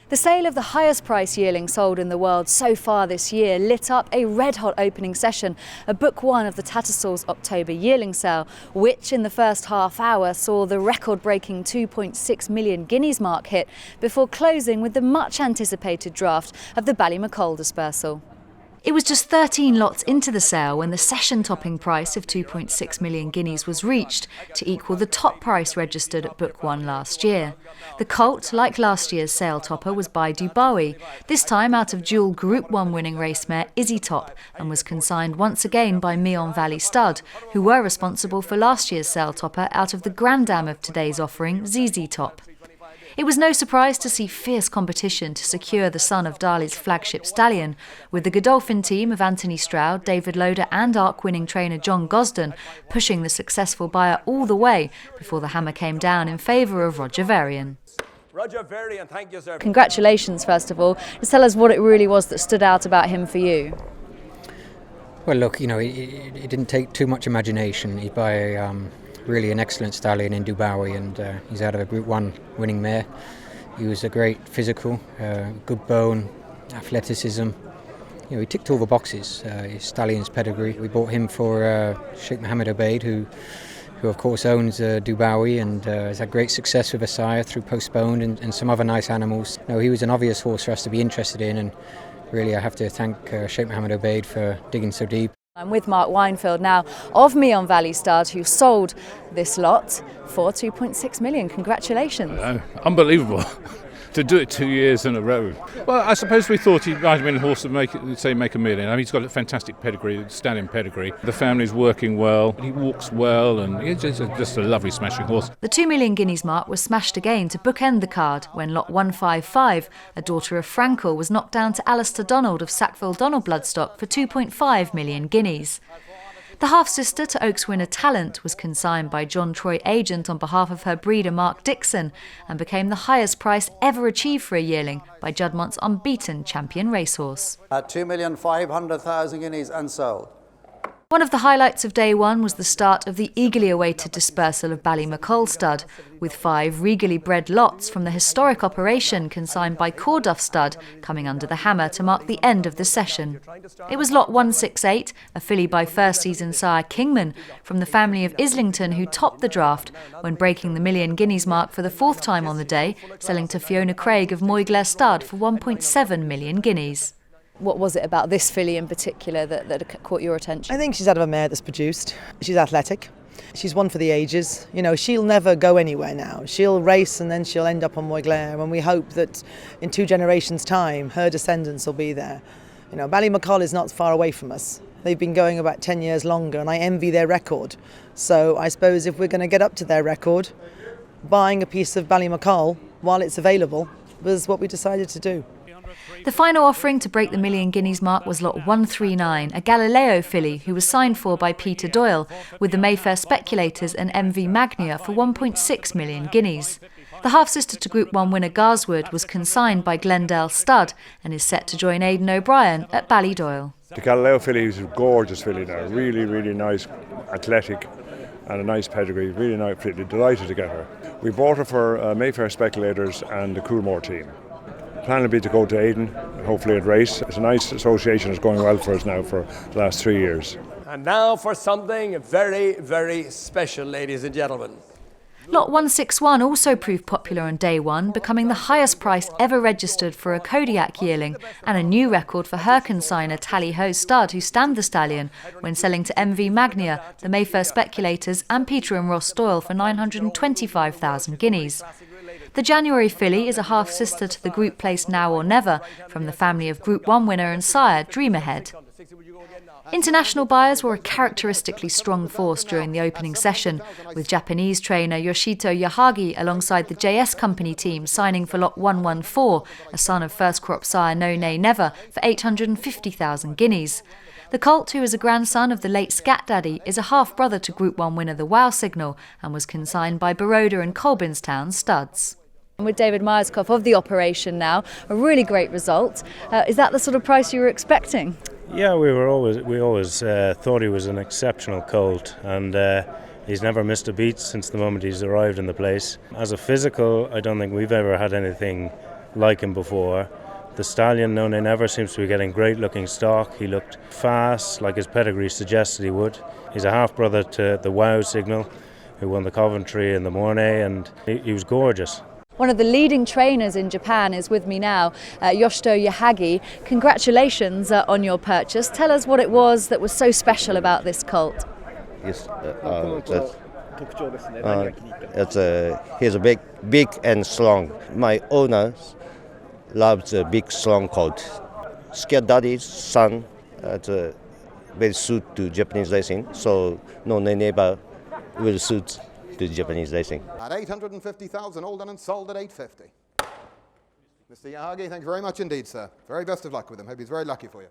The sale of the highest price yearling sold in the world so far this year lit up a red-hot opening session at Book 1 of the Tattersalls October yearling sale, which in the first half hour saw the record-breaking 2.6 million guineas mark hit before closing with the much-anticipated draft of the Ballymacoll dispersal. It was just 13 lots into the sale when the session-topping price of 2.6 million guineas was reached, to equal the top price registered at Book 1 last year. The colt, like last year's sale topper, was by Dubawi, this time out of dual Group 1 winning race mare Izzi, and was consigned once again by Meon Valley Stud, who were responsible for last year's sale topper out of the grandam of today's offering, ZZ Top. It was no surprise to see fierce competition to secure the son of Darley's flagship stallion, with the Godolphin team of Anthony Stroud, David Loader and ARC-winning trainer John Gosden pushing the successful buyer all the way before the hammer came down in favour of Roger VARIAN. Roger VARIAN, thank you, sir. Congratulations, first of all. Just tell us what it really was that stood out about him for you. Well, look, it didn't take too much imagination. He'd buy really an excellent stallion in Dubawi, and he's out of a Group 1 winning mare. He was a great physical, good bone, athleticism. He ticked all the boxes. His stallion's pedigree. We bought him for Sheikh Mohammed Obeid, who of course owns Dubawi and has had great success with a sire through Postponed and some other nice animals. He was an obvious horse for us to be interested in, and really I have to thank Sheikh Mohammed Obeid for digging so deep. I'm with Mark WEINFELD now of Meon Valley Stud, who sold this lot for 2.6 million. Congratulations. Unbelievable. To do it 2 years in a row. Well, I suppose we thought he might have been a horse to make a million. He's got a fantastic pedigree, stallion pedigree. The family's working well, he walks well, and he's just a lovely smashing horse. The 2 million guineas mark was smashed again to bookend the card when lot 155, a daughter of Frankel, was knocked down to Alistair Donald of Sackville Donald bloodstock for 2.5 million guineas. The half-sister to Oaks winner Talent was consigned by John Troy Agent on behalf of her breeder Mark Dixon and became the highest price ever achieved for a yearling by Juddmonte's unbeaten champion racehorse. At 2,500,000 guineas unsold. One of the highlights of day one was the start of the eagerly awaited dispersal of Ballymacoll Stud, with 5 regally bred lots from the historic operation consigned by Corduff Stud coming under the hammer to mark the end of the session. It was lot 168, a filly by first season sire Kingman, from the family of Islington, who topped the draft when breaking the million guineas mark for the 4th time on the day, selling to Fiona Craig of Moyglaire Stud for 1.7 million guineas. What was it about this filly in particular that caught your attention? I think she's out of a mare that's produced. She's athletic. She's one for the ages. She'll never go anywhere now. She'll race and then she'll end up on Moyglaire, and we hope that in 2 generations' time her descendants will be there. Ballymacoll is not far away from us. They've been going about 10 years longer, and I envy their record. So I suppose if we're going to get up to their record, buying a piece of Ballymacoll while it's available was what we decided to do. The final offering to break the million guineas mark was lot 139, a Galileo filly who was signed for by Peter Doyle, with the Mayfair Speculators and MV Magnia for 1.6 million guineas. The half-sister to Group 1 winner Garswood was consigned by Glendale Stud and is set to join Aidan O'Brien at Ballydoyle. The Galileo filly is a gorgeous filly now, really, really nice, athletic and a nice pedigree, really nice, delighted to get her. We bought her for Mayfair Speculators and the Coolmore team. The plan will be to go to Aidan and hopefully at race. It's a nice association, it's going well for us now for the last 3 years. And now for something very, very special, ladies and gentlemen. Lot 161 also proved popular on day one, becoming the highest price ever registered for a Kodiac yearling, and a new record for her consigner Tally-Ho Stud, who stamped the stallion when selling to MV Magnia, the Mayfair Speculators and Peter and Ross Doyle for 925,000 guineas. The January filly is a half-sister to the group placed Now or Never, from the family of Group 1 winner and sire Dream Ahead. International buyers were a characteristically strong force during the opening session, with Japanese trainer YOSHITO Yahagi alongside the JS Company team signing for lot 114, a son of first crop sire No Nay Never, for 850,000 guineas. The colt, who is a grandson of the late Scat Daddy, is a half-brother to Group 1 winner The Wow Signal and was consigned by Baroda and Colbinstown Studs. And with David MYERSCOUGH of the operation now, a really great result. Is that the sort of price you were expecting? Yeah, we always thought he was an exceptional colt, and he's never missed a beat since the moment he's arrived in the place. As a physical, I don't think we've ever had anything like him before. The stallion, no nay never, seems to be getting great looking stock. He looked fast, like his pedigree suggested he would. He's a half brother to the Wow Signal, who won the Coventry and the Mornay, and he was gorgeous. One of the leading trainers in Japan is with me now, YOSHITO Yahagi. Congratulations on your purchase. Tell us what it was that was so special about this colt. Yes, he's big and strong. My owners loves a big, strong colt. Scared daddy's son, very suit to Japanese racing, so no neighbor will suit to Japanese racing. At 850,000, all done and sold at 850. Mr. Yahagi, thank you very much indeed, sir. Very best of luck with him. Hope he's very lucky for you.